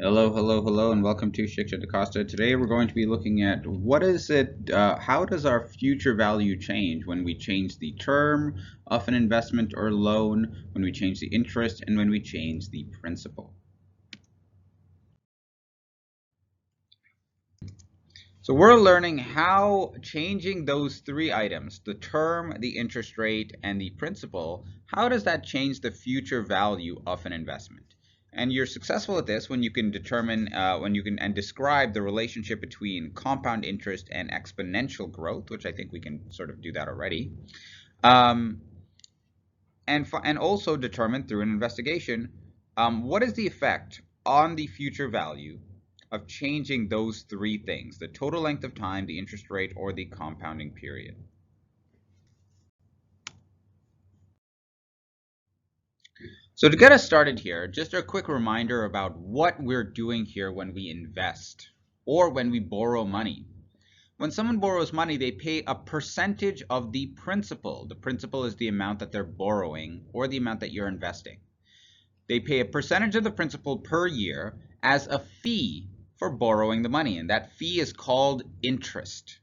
Hello, hello, hello, and welcome to Shiksha DaCosta. Today we're going to be looking at how does our future value change when we change the term of an investment or loan, when we change the interest, and when we change the principal. So we're learning how changing those three items, the term, the interest rate, and the principal, how does that change the future value of an investment? And you're successful at this when you can determine, and describe the relationship between compound interest and exponential growth, which I think we can sort of do that already. And also determine through an investigation, what is the effect on the future value of changing those three things, the total length of time, the interest rate, or the compounding period. So to get us started here, just a quick reminder about what we're doing here when we invest or when we borrow money. When someone borrows money, they pay a percentage of the principal. The principal is the amount that they're borrowing or the amount that you're investing. They pay a percentage of the principal per year as a fee for borrowing the money, and that fee is called interest.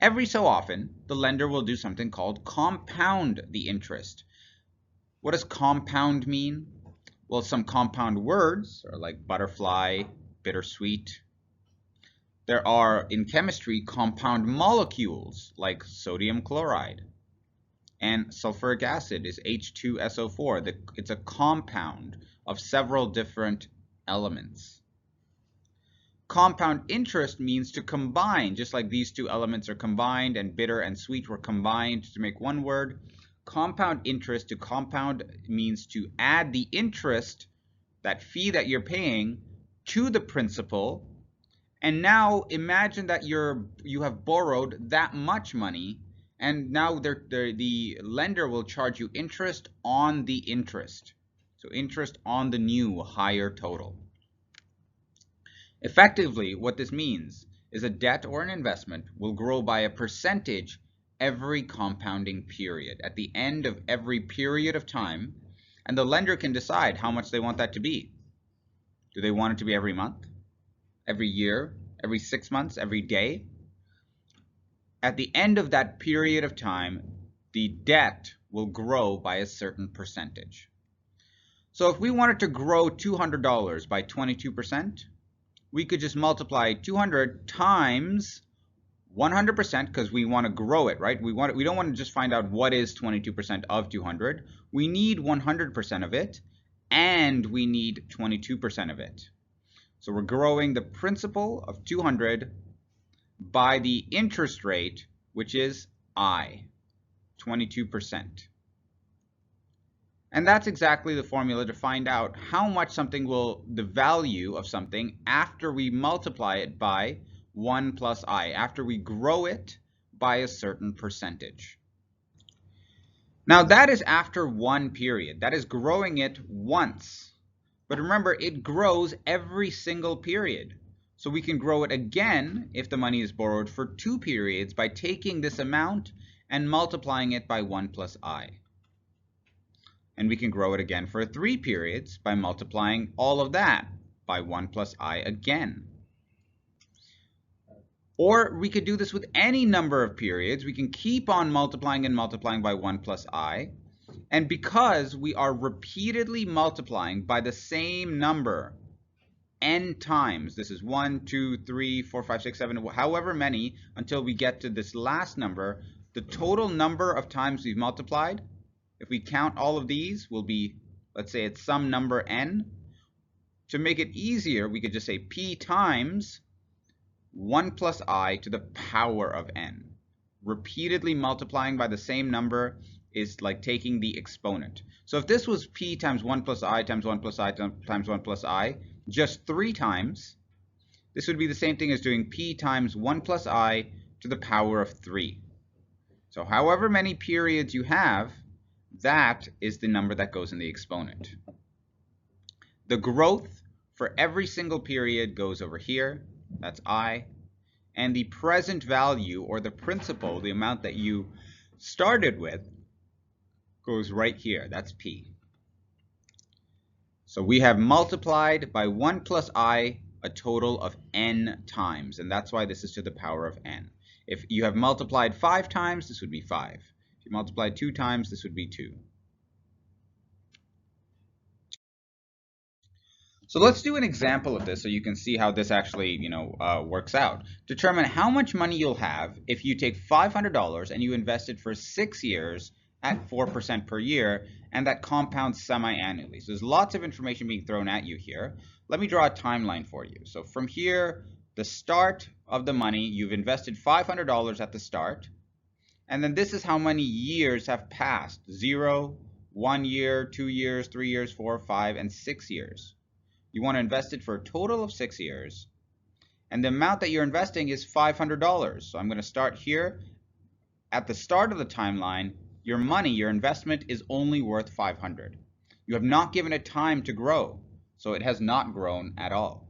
Every so often, the lender will do something called compound the interest. What does compound mean? Well, some compound words are like butterfly, bittersweet. There are, in chemistry, compound molecules like sodium chloride. And sulfuric acid is H2SO4. It's a compound of several different elements. Compound interest means to combine, just like these two elements are combined and bitter and sweet were combined to make one word. Compound interest, to compound, means to add the interest, that fee that you're paying, to the principal. And now imagine that you have borrowed that much money, and now the lender will charge you interest on the interest. So interest on the new higher total. Effectively, what this means is a debt or an investment will grow by a percentage every compounding period. At the end of every period of time, and the lender can decide how much they want that to be. Do they want it to be every month, every year, every 6 months, every day? At the end of that period of time, the debt will grow by a certain percentage. So if we wanted to grow $200 by 22%, we could just multiply 200 times 100% because we want to grow it, right? We don't want to just find out what is 22% of 200. We need 100% of it, and we need 22% of it. So we're growing the principal of 200 by the interest rate, which is I, 22%. And that's exactly the formula to find out how much the value of something after we multiply it by 1 plus I, after we grow it by a certain percentage. Now that is after one period. That is growing it once. But remember, it grows every single period. So we can grow it again if the money is borrowed for 2 periods by taking this amount and multiplying it by 1 plus I. And we can grow it again for 3 periods by multiplying all of that by 1 plus I again. Or we could do this with any number of periods. We can keep on multiplying and multiplying by 1 plus I. And because we are repeatedly multiplying by the same number n times, this is 1, 2, 3, 4, 5, 6, 7, however many, until we get to this last number, the total number of times we've multiplied, if we count all of these, will be, let's say it's some number n. To make it easier, we could just say p times 1 plus I to the power of n. Repeatedly multiplying by the same number is like taking the exponent. So if this was p times 1 plus I times 1 plus I times 1 plus I, just 3 times, this would be the same thing as doing p times 1 plus I to the power of 3. So however many periods you have, that is the number that goes in the exponent. The growth for every single period goes over here, that's I, and the present value, or the principal, the amount that you started with, goes right here, that's P. So we have multiplied by 1 plus I a total of n times, and that's why this is to the power of n. If you have multiplied 5 times, this would be 5. If you multiplied 2 times, this would be 2. So let's do an example of this so you can see how this actually, works out. Determine how much money you'll have if you take $500 and you invest it for 6 years at 4% per year, and that compounds semi-annually. So there's lots of information being thrown at you here. Let me draw a timeline for you. So from here, the start of the money, you've invested $500 at the start, and then this is how many years have passed. 0, 1 year, 2 years, 3 years, 4, 5, and 6 years. You want to invest it for a total of 6 years, and the amount that you're investing is $500. So I'm going to start here. At the start of the timeline, your money, your investment, is only worth $500. You have not given it time to grow, so it has not grown at all.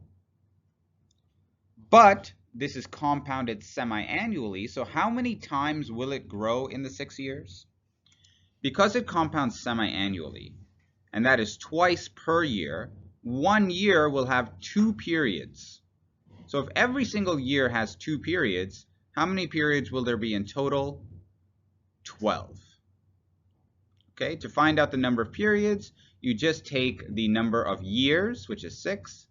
But this is compounded semi-annually, so how many times will it grow in the 6 years? Because it compounds semi-annually, and that is twice per year, 1 year will have 2 periods. So if every single year has 2 periods, how many periods will there be in total? 12. Okay, to find out the number of periods, you just take the number of years, which is 6,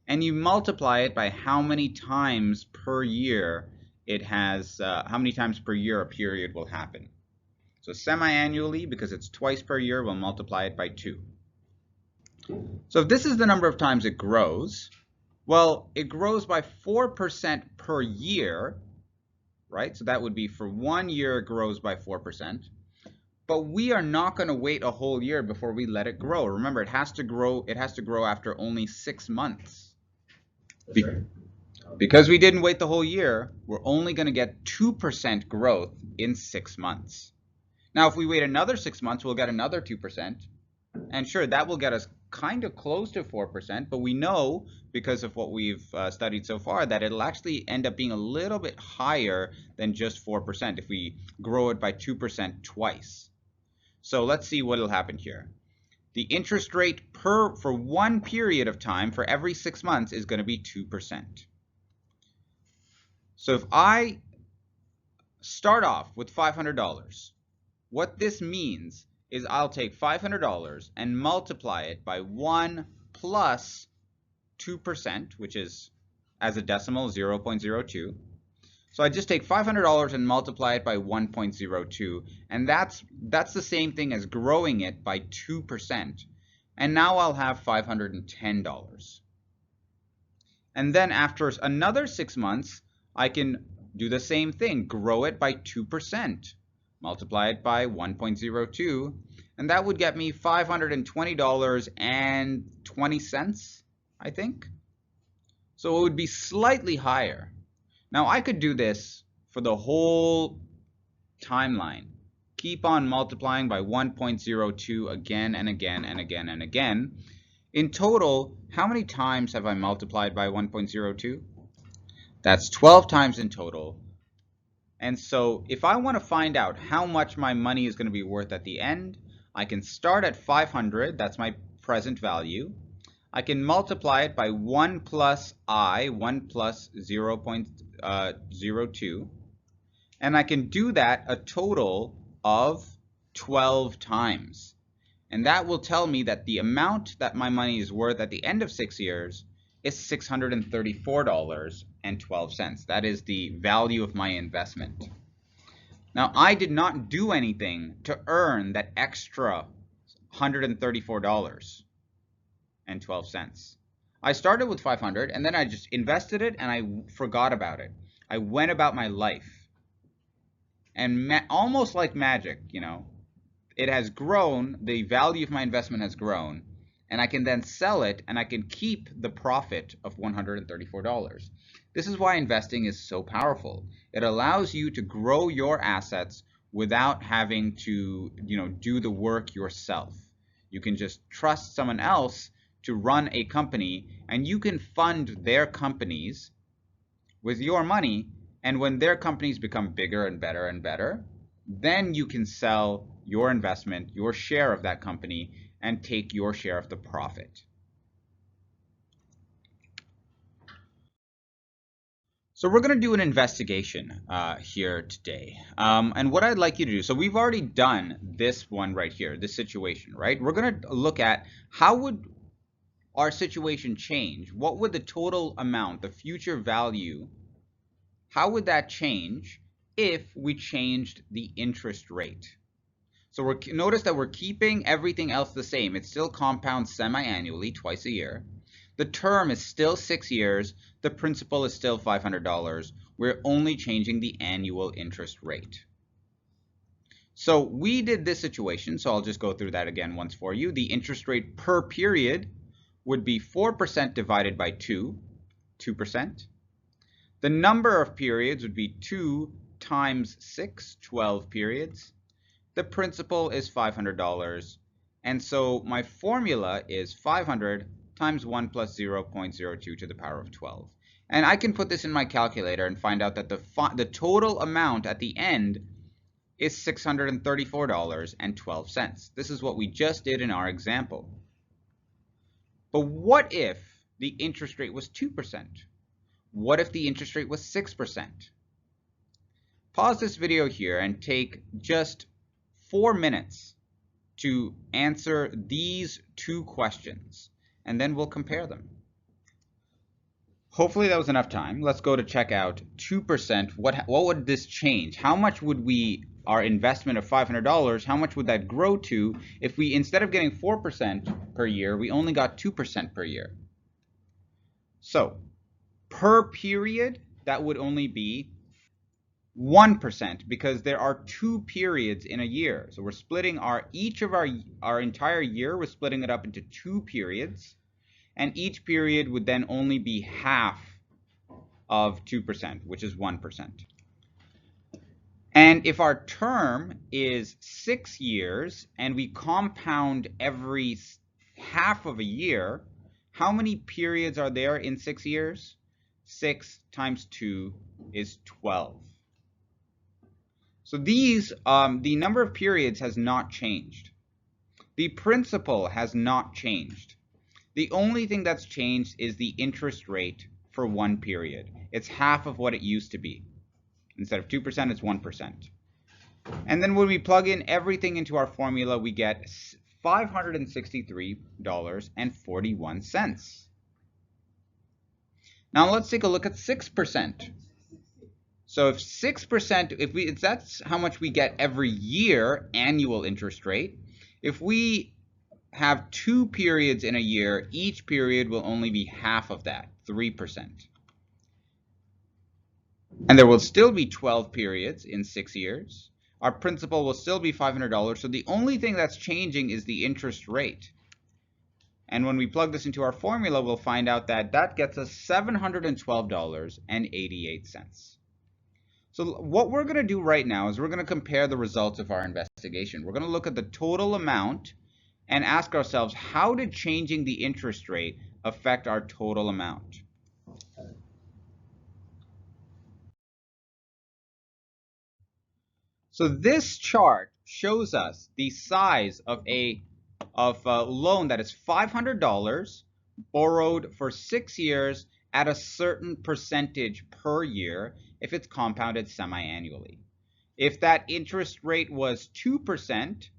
and you multiply it by how many times per year it has, how many times per year a period will happen. So semi-annually, because it's twice per year, we'll multiply it by 2. So if this is the number of times it grows, well, it grows by 4% per year, right? So that would be for 1 year it grows by 4%. But we are not going to wait a whole year before we let it grow. Remember, it has to grow after only 6 months. Because we didn't wait the whole year, we're only going to get 2% growth in 6 months. Now, if we wait another 6 months, we'll get another 2%. And sure, that will get us kind of close to 4%, but we know, because of what we've studied so far, that it'll actually end up being a little bit higher than just 4% if we grow it by 2% twice. So let's see what will happen here. The interest rate for 1 period of time for every 6 months is going to be 2%. So if I start off with $500, what this means is I'll take $500 and multiply it by 1 plus 2%, which is, as a decimal, 0.02. So I just take $500 and multiply it by 1.02, and that's the same thing as growing it by 2%. And now I'll have $510. And then after another 6 months, I can do the same thing, grow it by 2, multiply it by 1.02, and that would get me $520.20, I think. So it would be slightly higher. Now I could do this for the whole timeline. Keep on multiplying by 1.02 again and again and again and again. In total, how many times have I multiplied by 1.02? That's 12 times in total. And so if I want to find out how much my money is going to be worth at the end, I can start at 500, that's my present value. I can multiply it by 1 plus I, 1 plus 0.02, and I can do that a total of 12 times. And that will tell me that the amount that my money is worth at the end of 6 years is $634.12. That is the value of my investment. Now, I did not do anything to earn that extra $134.12. I started with 500 and then I just invested it and I forgot about it. I went about my life. And almost like magic, it has grown, the value of my investment has grown, and I can then sell it and I can keep the profit of $134. This is why investing is so powerful. It allows you to grow your assets without having to, do the work yourself. You can just trust someone else to run a company, and you can fund their companies with your money, and when their companies become bigger and better and better, then you can sell your investment, your share of that company, and take your share of the profit. So we're going to do an investigation here today. And what I'd like you to do, so we've already done this one right here, this situation, right? We're going to look at how would our situation change? What would the total amount, the future value, how would that change if we changed the interest rate? So notice that we're keeping everything else the same. It still compounds semi-annually, twice a year. The term is still 6 years. The principal is still $500. We're only changing the annual interest rate. So we did this situation, so I'll just go through that again once for you. The interest rate per period would be 4% divided by 2, 2%. The number of periods would be 2 times 6, 12 periods. The principal is $500, and so my formula is 500 times 1 plus 0.02 to the power of 12. And I can put this in my calculator and find out that the total amount at the end is $634.12. This is what we just did in our example. But what if the interest rate was 2%? What if the interest rate was 6%? Pause this video here and take just 4 minutes to answer these two questions, and then we'll compare them. Hopefully that was enough time. Let's go to check out 2%. What would this change? How much would our investment of $500, how much would that grow to if we, instead of getting 4% per year, we only got 2% per year? So per period, that would only be 1%, because there are 2 periods in a year. So we're splitting each of our entire year, we're splitting it up into 2 periods, and each period would then only be half of 2%, which is 1%. And if our term is 6 years and we compound every half of a year, how many periods are there in 6 years? 6 times 2 is 12. So the number of periods has not changed. The principal has not changed. The only thing that's changed is the interest rate for one period. It's half of what it used to be. Instead of 2%, it's 1%. And then when we plug in everything into our formula, we get $563.41. Now let's take a look at 6%. So if 6%, if that's how much we get every year, annual interest rate. If we have 2 periods in a year, each period will only be half of that, 3%. And there will still be 12 periods in 6 years. Our principal will still be $500, so the only thing that's changing is the interest rate. And when we plug this into our formula, we'll find out that that gets us $712.88. So what we're going to do right now is we're going to compare the results of our investigation. We're going to look at the total amount and ask ourselves, how did changing the interest rate affect our total amount? So this chart shows us the size of a loan that is $500 borrowed for 6 years at a certain percentage per year if it's compounded semi-annually. If that interest rate was 2%,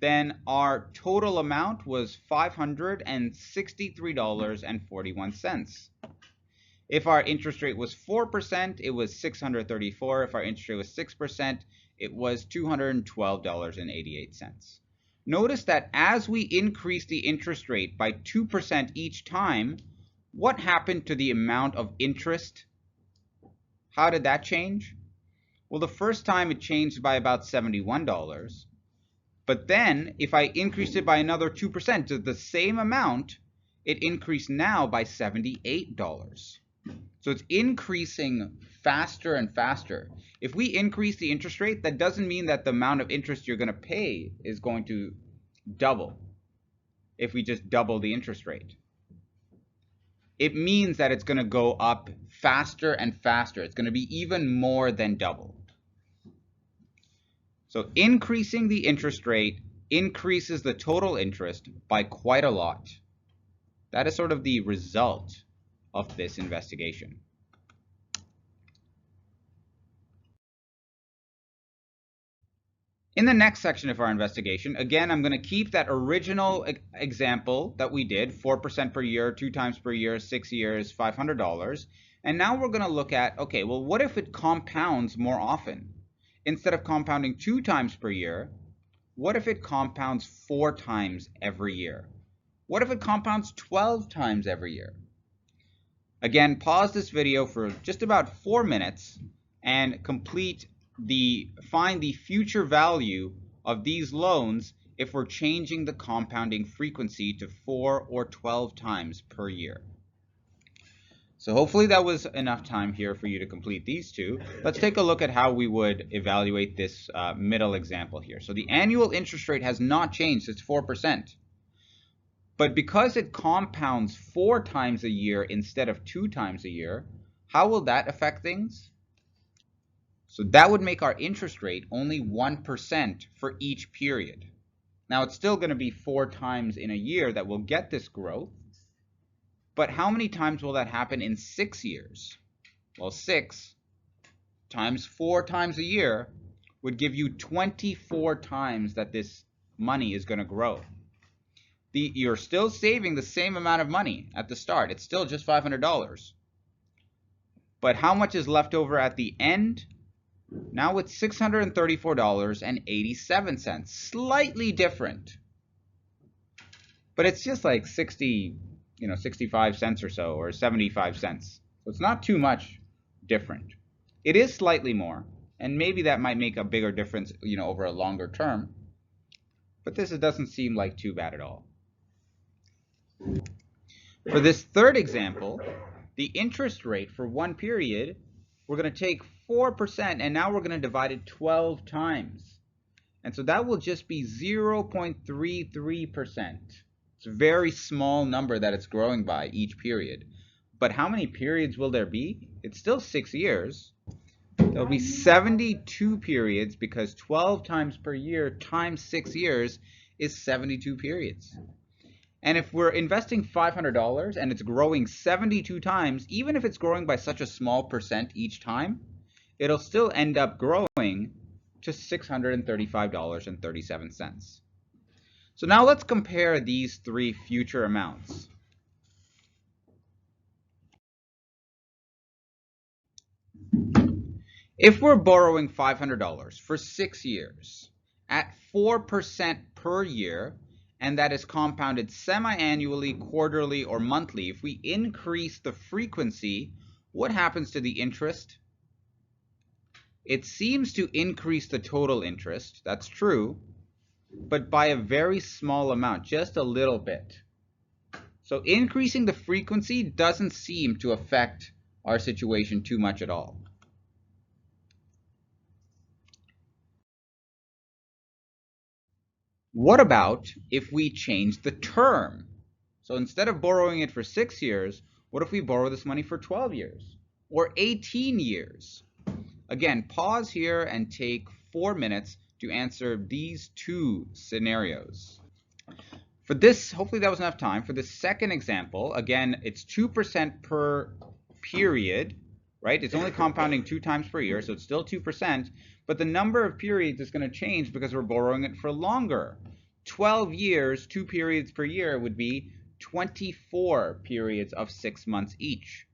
then our total amount was $563.41. If our interest rate was 4%, it was $634. If our interest rate was 6%, it was $212.88. Notice that as we increase the interest rate by 2% each time, what happened to the amount of interest? How did that change? Well, the first time it changed by about $71. But then, if I increased it by another 2% to the same amount, it increased now by $78. So it's increasing faster and faster. If we increase the interest rate, that doesn't mean that the amount of interest you're going to pay is going to double if we just double the interest rate. It means that it's going to go up faster and faster. It's going to be even more than double. So increasing the interest rate increases the total interest by quite a lot. That is sort of the result of this investigation. In the next section of our investigation, again, I'm going to keep that original example that we did, 4% per year, 2 times per year, 6 years, $500. And now we're going to look at, okay, well, what if it compounds more often? Instead of compounding 2 times per year, what if it compounds 4 times every year? What if it compounds 12 times every year? Again, pause this video for just about 4 minutes and find the future value of these loans if we're changing the compounding frequency to 4 or 12 times per year. So hopefully that was enough time here for you to complete these two. Let's take a look at how we would evaluate this middle example here. So the annual interest rate has not changed, it's 4%. But because it compounds 4 times a year instead of 2 times a year, how will that affect things? So that would make our interest rate only 1% for each period. Now it's still going to be 4 times in a year that will get this growth. But how many times will that happen in 6 years? Well, 6 times 4 times a year would give you 24 times that this money is going to grow. You're still saving the same amount of money at the start. It's still just $500. But how much is left over at the end? Now it's $634.87. Slightly different. But it's just like 65 cents or so, or 75 cents. So it's not too much different. It is slightly more, and maybe that might make a bigger difference, over a longer term. But this doesn't seem like too bad at all. For this third example, the interest rate for one period, we're going to take 4%, and now we're going to divide it 12 times. And so that will just be 0.33%. It's a very small number that it's growing by each period. But how many periods will there be? It's still 6 years. There'll be 72 periods, because 12 times per year times 6 years is 72 periods. And if we're investing $500 and it's growing 72 times, even if it's growing by such a small percent each time, it'll still end up growing to $635.37. So now let's compare these three future amounts. If we're borrowing $500 for 6 years at 4% per year, and that is compounded semi-annually, quarterly, or monthly, if we increase the frequency, what happens to the interest? It seems to increase the total interest, that's true, but by a very small amount, just a little bit. So increasing the frequency doesn't seem to affect our situation too much at all. What about if we change the term? So instead of borrowing it for 6 years, what if we borrow this money for 12 years or 18 years? Again, pause here and take 4 minutes to answer these two scenarios. For this, hopefully that was enough time. For the second example, again, it's 2% per period, right? It's only compounding 2 times per year, so it's still 2%, but the number of periods is going to change because we're borrowing it for longer. 12 years, 2 periods per year would be 24 periods of 6 months each.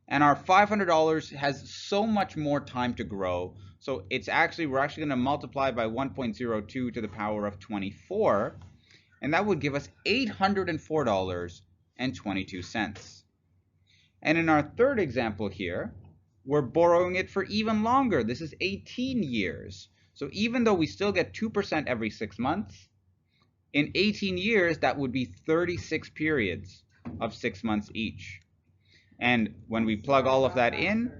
And our $500 has so much more time to grow, so we're actually going to multiply by 1.02 to the power of 24, and that would give us $804.22. And in our third example here, we're borrowing it for even longer. This is 18 years. So even though we still get 2% every 6 months, in 18 years, that would be 36 periods of 6 months each. And when we plug all of that in,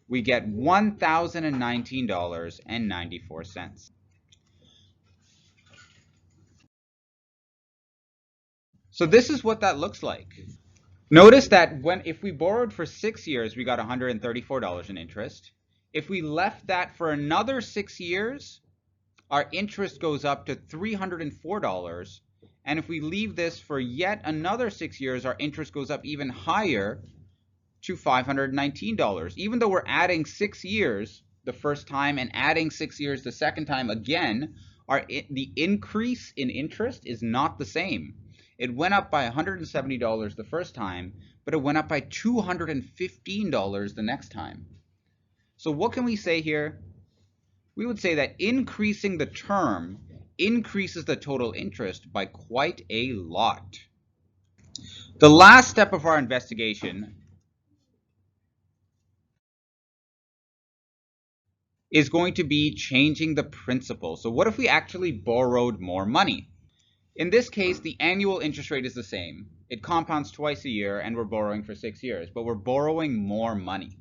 we get $1,019.94. So this is what that looks like. Notice that if we borrowed for 6 years, we got $134 in interest. If we left that for another 6 years, our interest goes up to $304. And if we leave this for yet another 6 years, our interest goes up even higher to $519. Even though we're adding 6 years, the first time and adding 6 years the second time, again, the increase in interest is not the same. It went up by $170 the first time, but it went up by $215 the next time. So what can we say here? We would say that increasing the term increases the total interest by quite a lot. The last step of our investigation is going to be changing the principal. So what if we actually borrowed more money? In this case, the annual interest rate is the same. It compounds twice a year, and we're borrowing for 6 years, but we're borrowing more money.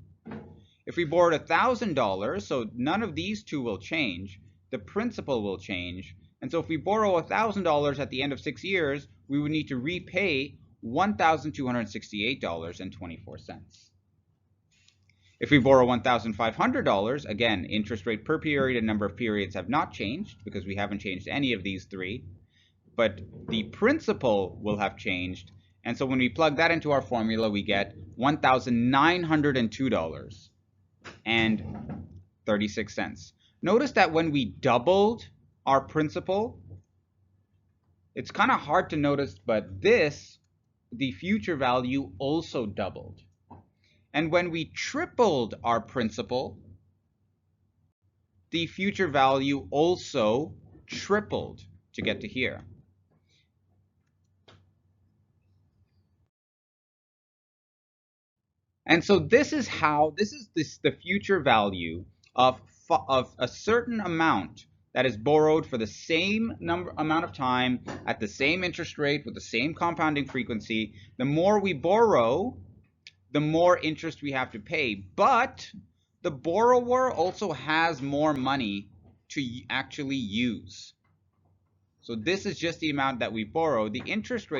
If we borrowed $1,000, so none of these two will change, the principal will change. And so if we borrow $1,000 at the end of 6 years, we would need to repay $1,268.24. If we borrow $1,500, again, interest rate per period and number of periods have not changed because we haven't changed any of these three, but the principal will have changed. And so when we plug that into our formula, we get $1,902.36. Notice that when we doubled our principal, it's kind of hard to notice, but the future value also doubled. And when we tripled our principal, the future value also tripled to get to here. And so this is the future value of a certain amount that is borrowed for the same amount of time at the same interest rate with the same compounding frequency. The more we borrow, the more interest we have to pay. But the borrower also has more money to actually use. So this is just the amount that we borrow. The interest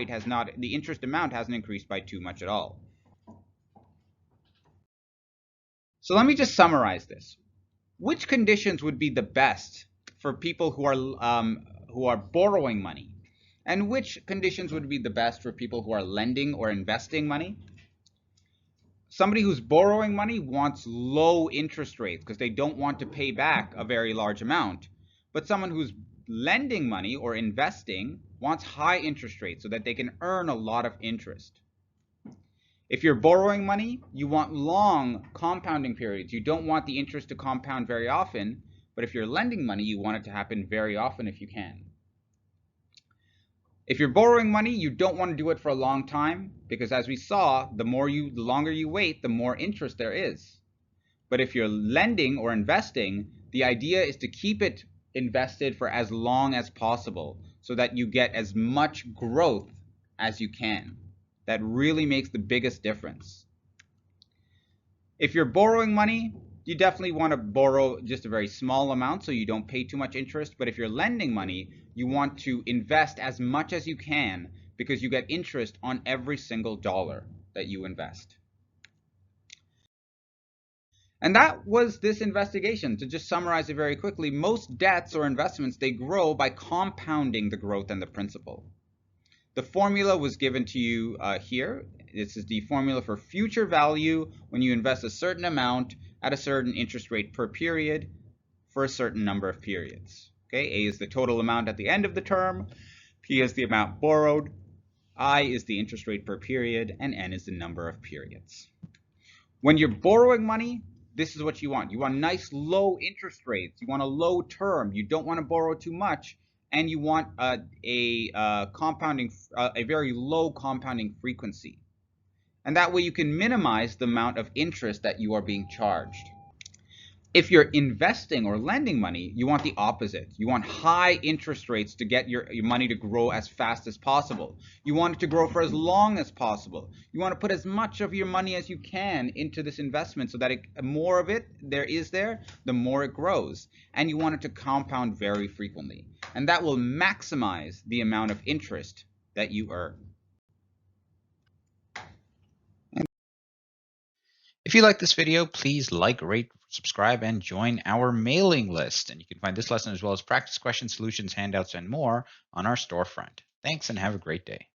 amount hasn't increased by too much at all. So let me just summarize this. Which conditions would be the best for people who are borrowing money? And which conditions would be the best for people who are lending or investing money? Somebody who's borrowing money wants low interest rates because they don't want to pay back a very large amount. But someone who's lending money or investing wants high interest rates so that they can earn a lot of interest. If you're borrowing money, you want long compounding periods. You don't want the interest to compound very often, but if you're lending money, you want it to happen very often if you can. If you're borrowing money, you don't want to do it for a long time because, as we saw, the longer you wait, the more interest there is. But if you're lending or investing, the idea is to keep it invested for as long as possible so that you get as much growth as you can. That really makes the biggest difference. If you're borrowing money, you definitely want to borrow just a very small amount so you don't pay too much interest. But if you're lending money, you want to invest as much as you can because you get interest on every single dollar that you invest. And that was this investigation. To just summarize it very quickly, most debts or investments, they grow by compounding the growth and the principal. The formula was given to you here. This is the formula for future value when you invest a certain amount at a certain interest rate per period for a certain number of periods. Okay, A is the total amount at the end of the term, P is the amount borrowed, I is the interest rate per period, and N is the number of periods. When you're borrowing money, this is what you want. You want nice low interest rates. You want a low term. You don't want to borrow too much. And you want a very low compounding frequency. And that way you can minimize the amount of interest that you are being charged. If you're investing or lending money, you want the opposite. You want high interest rates to get your money to grow as fast as possible. You want it to grow for as long as possible. You want to put as much of your money as you can into this investment so that more of it the more it grows. And you want it to compound very frequently. And that will maximize the amount of interest that you earn. If you like this video, please like, rate, subscribe, and join our mailing list. And you can find this lesson as well as practice questions, solutions, handouts, and more on our storefront. Thanks and have a great day.